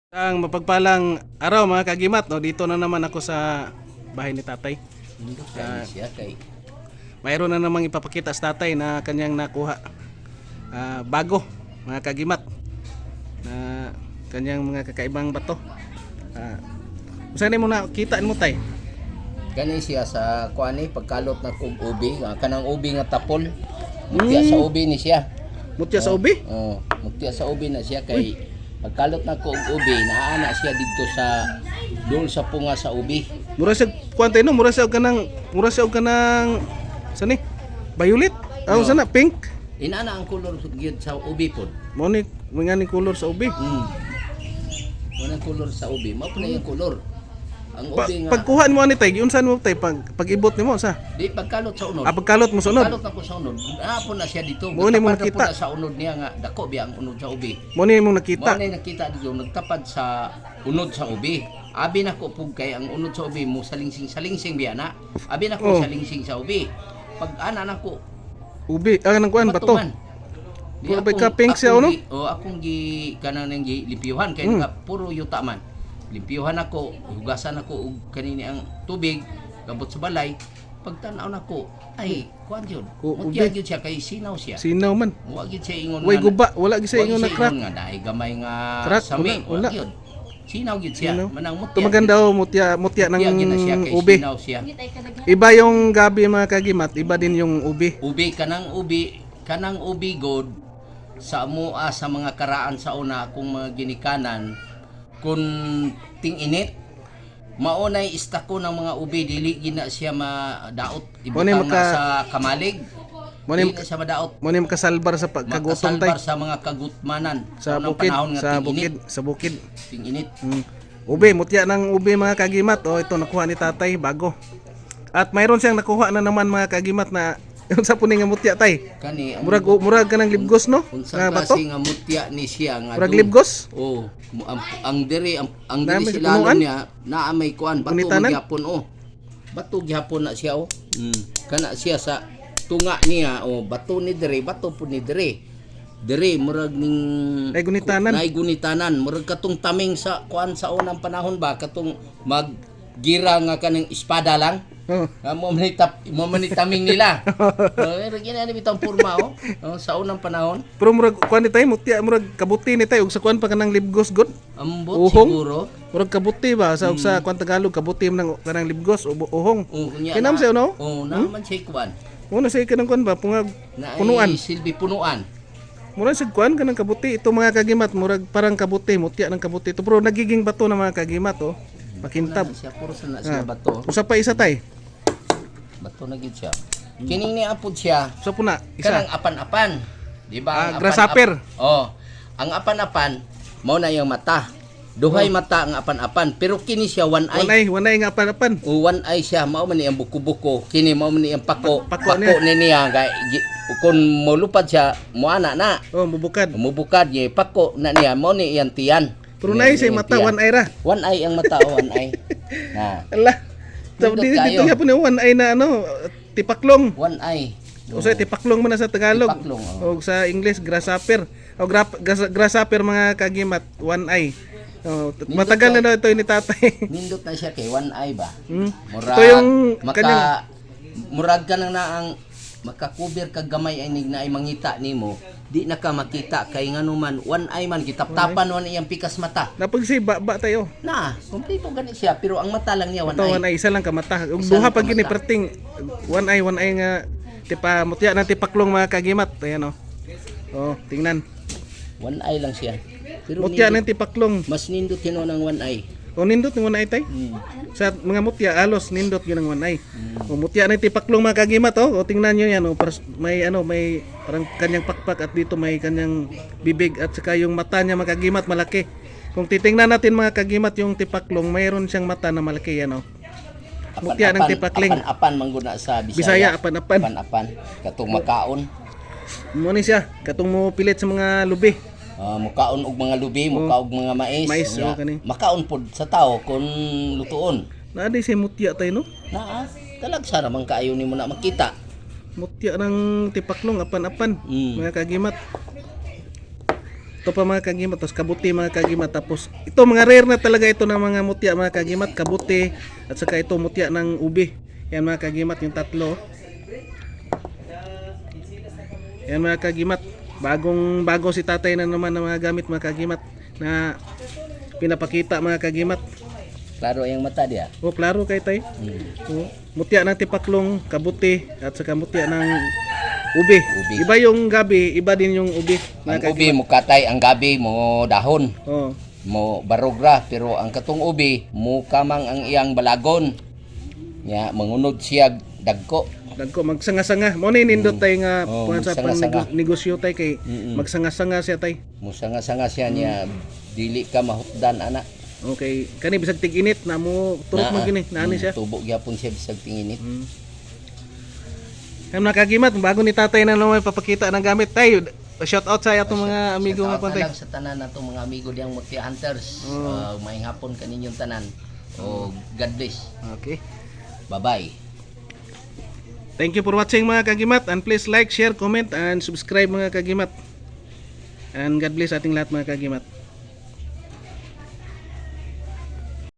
Ang mapagpalang araw mga kagimat, no? Dito na naman ako sa bahay ni tatay. Siya kay Mayroon na namang ipapakita sa tatay na kanyang nakuha. Bago mga kagimat. Na kanyang mga kakaibang bato. Saan mo na kita mo tay? kani siya sa kuani pagkalot na kog ubi, kanang ubi nga tapol. Mutya sa ubi ni siya. Mutya sa ubi? Oh, mutya sa ubi na siya kay pagkalot na kog ubi, naana siya dito sa dul sa punga sa ubi. Mura siya kuwantay no, mura siya og kanang sani? Violet? No. Sana pink. Inaana ang color gyud sa ubi pod. Mo ni mga ni color sa ubi. Wala color sa ubi, mao pa na yung color. Ang ubi nga Pagkuha mo ani tay, giunsan mo tay pag-ibot nimo sa? di pagkalot sa unod. Pagkalot mo sunod. Pagkalot na ko sa unod. Hapon na siya dito. Mo ni mo Nagtapad na po nakita. na sa unod niya nga dako biya ang unod sa ubi. Mo ni mo nakita. Mo na nakita dito nagtapad sa unod sa ubi. Abi na ko pug kay ang unod sa ubi mo salingsing biya na. Abi na ko Oh. salingsing sa ubi. Pag ana na ko Ubi, nang kuan bato. batuman. Di Puro ba akong- ka-pink siya, akong ano? akong gi kanang nang gi limpyuhan kay nga puro yuta man. Limpyuhan ako, hugasan ako og kanini ang tubig gabot sa balay. Pagtan-aw nako, ay kuan jud. Mutya ubi. jud siya kay sinaw siya. Sinaw man. Wa gyud siya ingon Way nga- guba, wala gyud sa wa ingon na gyud siya crack. ingon nga dahil gamay nga Crack, sami. wala. Wala gyud. Sinaw gyud siya. Sinaw. Manang mutya. Tumaganda o mutya ng Mutya gyud na siya kay ubi. sinaw siya. Iba yung gabi mga kagimat, iba din yung ubi. Ubi kanang ubi god sa mua sa mga karaan sa una akong mga ginikanan kun ting-init maunay istako ng mga ubi dili gina siya madaot Muna ibutang na sa kamalig. Muna Dili na siya madaot. mo ni makasalbar sa pagkagutom tay Makasalbar sa mga kagutmanan sa unang bukid, panahon nga sa ting-init. bukid, sa bukid. Ting-init. Ubi, mutya ng ubi mga kagimat. Oh, ito nakuha ni tatay bago. At mayroon siyang nakuha na naman mga kagimat na yung sa puning nga mutya tay. Kani ang Murag ka ng libgos no? unsa Nga bato? klase nga mutya ni siya nga Murag dun- libgos? Oh, ang diri Dami si sa punuan? lalong niya naa may kuan bato Punitanan? gyapon oh. Bato gyapon na siya oh. Kana siya sa tunga niya oh, bato ni diri, bato pud ni diri. Diri murag ning Ay, gunitanan. Nay gunitanan, murag katong taming sa kuan sa unang panahon ba katong maggira nga kanang espada lang. Oh. Mo manitaming nila. Pero ginani bitang porma oh. Sa unang panahon. Pero murag kuan ni tay mutya, murag kabuti ni tay ug sa kuan pa kanang libgos god. Ambot Uhong? siguro. Murag kabuti ba sa sa kuan Tagalog kabuti man ng kanang libgos o uhong. Oh, kunya Kinam siya, no? Oh, naman siya kuan. Muna sa kanang kuan ba pungag Na punuan. silbi punuan. Murag sa kuan kanang kabuti ito mga kagimat murag parang kabuti mutya ng kabuti ito pero nagiging bato na mga kagimat oh. Makintab. Na siya puro sana siya bato. Usa pa isa tay. Bato na gid siya. Kining ni apod siya. Usa po na Kanang isa. apan-apan. Di ba? Ang grasshopper. Oh. Ang apan-apan mao na yung mata. Duhay mata ang apan-apan pero kini siya one eye. Wanay nga pan. O one eye siya mao man niyang buko-buko. Kini mao man niyang pako. Pako ni niya kung molupad siya moana na. Oh, mubukad. Mubukad niya pako na niya mao ni iyang tiyan. Pero nay say mata one eye ra. One eye ang mata o one eye. Na, Ala. Nindot Dito kayo. gyapon ni one eye na ano tipaklong. one eye. O sa tipaklong man na sa Tagalog. Tipaklong, oh. O sa English grasshopper. O grasshopper mga kagimat, one eye. O, matagal na daw ito ni tatay. Nindot na siya kay one eye ba? Ito yung kanyang murag ka na ang makakuber kag gamay ay na ay mangita nimo. Di na ka makita kay ngano man one eye man kitaptapan man iyang pikas mata. napag si ba tayo. Na, kumpleto gani siya pero ang mata lang niya one Ito eye. one eye isa lang ka mata. Ug Isa duha lang pag ka gini mata. perting one eye nga tipa mutya na tipaklong mga kagimat. Ayan o. Oh, tingnan. One eye lang siya. Pero Mutya nindot, ng tipaklong. mas nindot hino ng one eye. O nindot ng one eye tay. Sa mga mutya alos nindot gyud ng one eye. O mutya na tipaklong mga kagimat oh. O tingnan niyo yan oh. May may parang kanyang pakpak at dito may kanyang bibig at saka yung mata niya mga kagimat malaki. Kung titingnan natin mga kagimat yung tipaklong, mayroon siyang mata na malaki yan oh. Mutya ng tipakling. Apan mangguna sa Bisaya apan-apan. Apan-apan. Katong makaon. Mo ni siya katong mo pilit sa mga lubi. Mukaon og mga lubi, mukaon og mga mais. Mais, Nya, kani. makaon pod sa tao kung lutuon. Naadi si mutya tay no. Naa, talagsa naman kaayo nimo na makita. Mutya ng tipaklong apan-apan. Mga kagimat. Ito pa mga kagimat, tapos kabuti mga kagimat, tapos ito mga rare na talaga ito ng mga mutya mga kagimat, kabuti at saka ito mutya ng ubi. Yan mga kagimat, yung tatlo. Yan mga kagimat, bago si tatay na naman ng mga gamit mga kagimat na pinapakita mga kagimat. Klaro yung mata dia. Oh, klaro kay tay. Oh, mutya ng tipaklong, kabuti at saka mutya ng ubi. Iba yung gabi, iba din yung ubi. Ang ubi mo katay, ang gabi mo dahon. Oh. Mo barogra, pero ang katong ubi mo kamang ang iyang balagon. Ya, mangunod siya dagko. Dagko magsanga-sanga. Mo ni nindot tay nga sa magsanga-sanga. negosyo tay kay magsanga-sanga siya tay. Mo sanga-sanga siya niya dili ka mahutdan ana. Okay, kani bisag tig-init na mo turok man kini, naani siya. Tubo gyapon siya bisag tinginit. Kaya nakagimat, bago ni tatay na naman papakita ng gamit tayo. Shout out sa atong mga amigo nga pantay. Sa tanan natong mga amigo diyang Mutya Hunters. Maayong hapon kaninyong tanan. O God bless. Okay. Bye-bye. Thank you for watching mga kagimat, and please like, share, comment and subscribe mga kagimat. And God bless ating lahat mga kagimat.